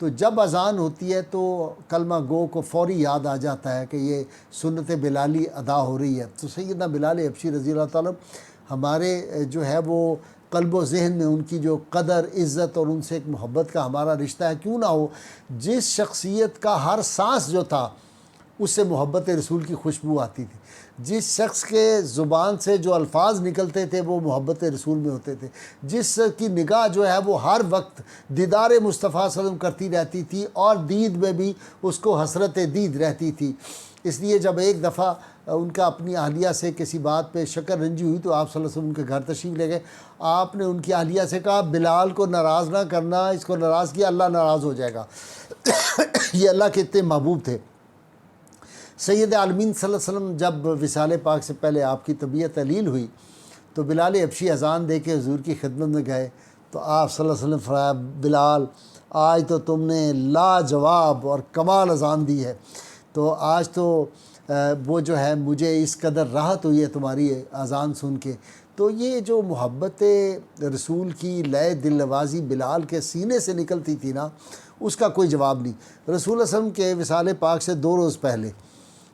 تو جب اذان ہوتی ہے تو کلمہ گو کو فوری یاد آ جاتا ہے کہ یہ سنت بلالی ادا ہو رہی ہے۔ تو سیدنا بلال حبشی رضی اللہ تعالیٰ ہمارے جو ہے وہ قلب و ذہن میں ان کی جو قدر عزت اور ان سے ایک محبت کا ہمارا رشتہ ہے، کیوں نہ ہو، جس شخصیت کا ہر سانس جو تھا اس سے محبت رسول کی خوشبو آتی تھی، جس شخص کے زبان سے جو الفاظ نکلتے تھے وہ محبت رسول میں ہوتے تھے، جس کی نگاہ جو ہے وہ ہر وقت دیدار مصطفیٰ صلی اللہ علیہ وسلم کرتی رہتی تھی اور دید میں بھی اس کو حسرت دید رہتی تھی۔ اس لیے جب ایک دفعہ ان کا اپنی اہلیہ سے کسی بات پہ شکر رنجی ہوئی تو آپ صلی اللہ علیہ وسلم ان کے گھر تشریف لے گئے۔ آپ نے ان کی اہلیہ سے کہا بلال کو ناراض نہ کرنا، اس کو ناراض کیا اللہ ناراض ہو جائے گا۔ یہ اللہ کے اتنے محبوب تھے۔ سید عالمین صلی اللہ علیہ وسلم جب وصال پاک سے پہلے آپ کی طبیعت علیل ہوئی تو بلال حبشی اذان دے کے حضور کی خدمت میں گئے تو آپ صلی اللہ علیہ وسلم فرمایا بلال آج تو تم نے لاجواب اور کمال اذان دی ہے، تو آج تو وہ جو ہے مجھے اس قدر راحت ہوئی ہے تمہاری اذان سن کے۔ تو یہ جو محبت رسول کی لئے دل نوازی بلال کے سینے سے نکلتی تھی نا، اس کا کوئی جواب نہیں۔ رسول اللہ صلی اللہ علیہ وسلم کے وصال پاک سے 2 روز پہلے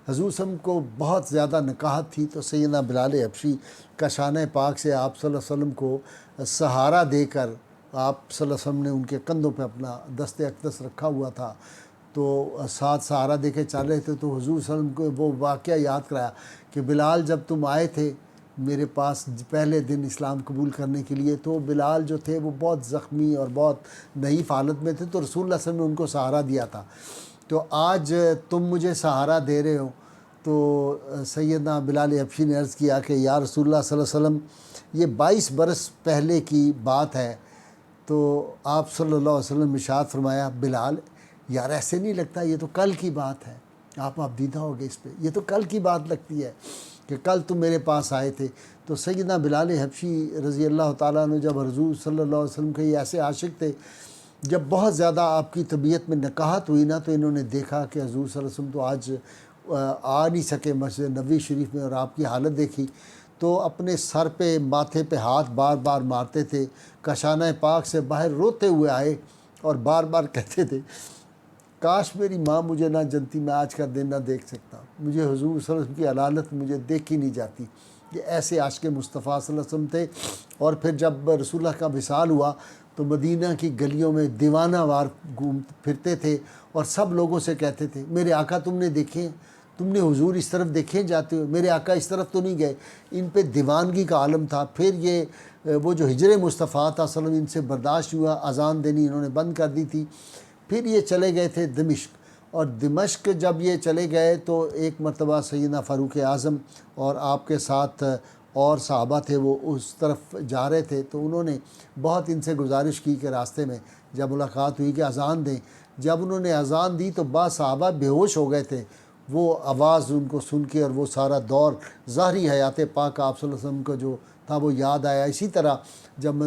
حضور صلی اللہ علیہ وسلم کو بہت زیادہ نکاہت تھی، تو سیدنا بلال حبشی کا شانہ پاک سے آپ صلی اللہ علیہ وسلم کو سہارا دے کر آپ صلی اللہ علیہ وسلم نے ان کے کندھوں پہ اپنا دست اقدس رکھا ہوا تھا، تو ساتھ سہارا دے کے چل رہے تھے۔ تو حضور صلی اللہ علیہ وسلم کو وہ واقعہ یاد کرایا کہ بلال جب تم آئے تھے میرے پاس پہلے دن اسلام قبول کرنے کے لیے، تو بلال جو تھے وہ بہت زخمی اور بہت نحیف حالت میں تھے، تو رسول اللہ صلی اللہ علیہ وسلم نے ان کو سہارا دیا تھا۔ تو آج تم مجھے سہارا دے رہے ہو۔ تو سیدنا بلال حبشی نے عرض کیا کہ یا رسول اللہ صلی اللہ علیہ وسلم یہ 22 برس پہلے کی بات ہے۔ تو آپ صلی اللہ علیہ وسلم نے ارشاد فرمایا بلال یار ایسے نہیں لگتا، یہ تو کل کی بات ہے، آپ دیدہ ہو گئے اس پہ، یہ تو کل کی بات لگتی ہے کہ کل تم میرے پاس آئے تھے۔ تو سیدنا بلال حبشی رضی اللہ تعالیٰ عنہ جب حضور صلی اللہ علیہ وسلم کے یہ ایسے عاشق تھے، جب بہت زیادہ آپ کی طبیعت میں نکاہت ہوئی نا، تو انہوں نے دیکھا کہ حضور صلی اللہ علیہ وسلم تو آج آ نہیں سکے مسجد نبوی شریف میں، اور آپ کی حالت دیکھی تو اپنے سر پہ ماتھے پہ ہاتھ بار بار مارتے تھے، کاشانہ پاک سے باہر روتے ہوئے آئے اور بار بار کہتے تھے کاش میری ماں مجھے نہ جنتی، میں آج کا دن نہ دیکھ سکتا، مجھے حضور صلی اللہ علیہ وسلم کی علالت مجھے دیکھی نہیں جاتی۔ یہ ایسے عاشق مصطفیٰ صلی اللہ علیہ وسلم تھے۔ اور پھر جب رسول اللہ کا وصال ہوا تو مدینہ کی گلیوں میں دیوانہ وار گھوم پھرتے تھے اور سب لوگوں سے کہتے تھے میرے آقا تم نے دیکھے ہیں، تم نے حضور اس طرف دیکھے جاتے ہو، میرے آقا اس طرف تو نہیں گئے۔ ان پہ دیوانگی کا عالم تھا۔ پھر یہ وہ جو ہجر مصطفیٰ تھا صلی اللہ علیہ وسلم ان سے برداشت ہوا، اذان دینی انہوں نے بند کر دی تھی۔ پھر یہ چلے گئے تھے دمشق، اور دمشق جب یہ چلے گئے تو ایک مرتبہ سیدنا فاروق اعظم اور آپ کے ساتھ اور صحابہ تھے وہ اس طرف جا رہے تھے، تو انہوں نے بہت ان سے گزارش کی کہ راستے میں جب ملاقات ہوئی کہ اذان دیں۔ جب انہوں نے اذان دی تو بعض صحابہ بے ہوش ہو گئے تھے، وہ آواز ان کو سن کے، اور وہ سارا دور ظاہری حیات پاک آپ صلی اللہ علیہ وسلم کا جو تھا وہ یاد آیا۔ اسی طرح جب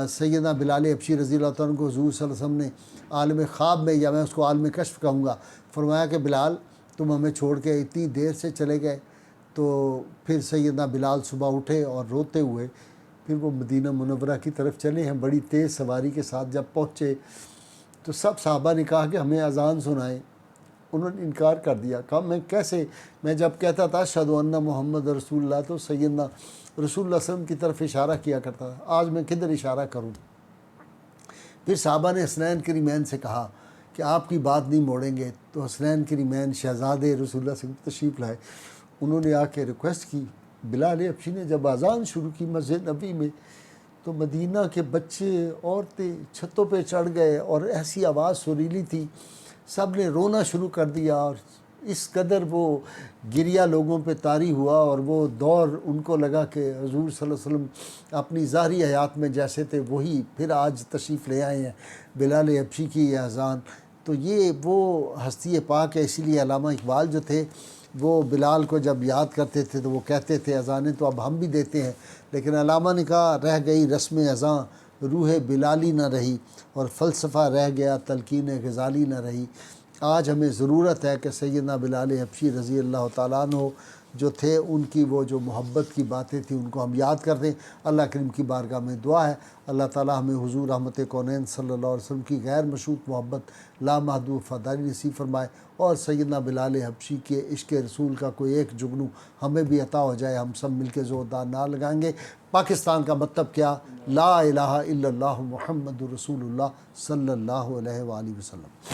سیدنا بلال حبشی رضی اللہ تعالیٰ عنہ کو حضور صلی اللہ علیہ وسلم نے عالم خواب میں، یا میں اس کو عالم کشف کہوں گا، فرمایا کہ بلال تم ہمیں چھوڑ کے اتنی دیر سے چلے گئے، تو پھر سیدنا بلال صبح اٹھے اور روتے ہوئے پھر وہ مدینہ منورہ کی طرف چلے ہیں بڑی تیز سواری کے ساتھ۔ جب پہنچے تو سب صحابہ نے کہا کہ ہمیں اذان سنائیں، انہوں نے انکار کر دیا، کہا میں کیسے، میں جب کہتا تھا اشہد ان محمد رسول اللہ تو سیدنا رسول اللہ صلی اللہ علیہ وسلم کی طرف اشارہ کیا کرتا تھا، آج میں کدھر اشارہ کروں۔ پھر صحابہ نے حسنین کریمین سے کہا کہ آپ کی بات نہیں موڑیں گے، تو حسنین کریمین شہزادے رسول اللہ صلی اللہ علیہ وسلم تشریف لائے، انہوں نے آ کے ریکویسٹ کی۔ بلال حبشی نے جب اذان شروع کی مسجد نبی میں تو مدینہ کے بچے عورتیں چھتوں پہ چڑھ گئے، اور ایسی آواز سریلی تھی، سب نے رونا شروع کر دیا، اور اس قدر وہ گریہ لوگوں پہ طاری ہوا، اور وہ دور ان کو لگا کہ حضور صلی اللہ علیہ وسلم اپنی ظاہری حیات میں جیسے تھے وہی پھر آج تشریف لے آئے ہیں بلال حبشی کی یہ اذان۔ تو یہ وہ ہستی پاک ہے، اسی لیے علامہ اقبال جو تھے وہ بلال کو جب یاد کرتے تھے تو وہ کہتے تھے اذانیں تو اب ہم بھی دیتے ہیں، لیکن علامہ نے کہا رہ گئی رسم اذاں روح بلالی نہ رہی، اور فلسفہ رہ گیا تلقین غزالی نہ رہی۔ آج ہمیں ضرورت ہے کہ سیدنا بلال حبشی رضی اللہ تعالیٰ عنہ جو تھے ان کی وہ جو محبت کی باتیں تھیں ان کو ہم یاد کر دیں۔ اللہ کریم کی بارگاہ میں دعا ہے اللہ تعالی ہمیں حضور رحمت کونین صلی اللہ علیہ وسلم کی غیر مشروط محبت لامحدود وفاداری نصیب فرمائے، اور سیدنا بلال حبشی کے عشق رسول کا کوئی ایک جگنو ہمیں بھی عطا ہو جائے، ہم سب مل کے زوردار نعرہ لگائیں گے۔ پاکستان کا مطلب کیا؟ لا الہ الا اللہ محمد رسول اللہ صلی اللہ علیہ وآلہ وسلم۔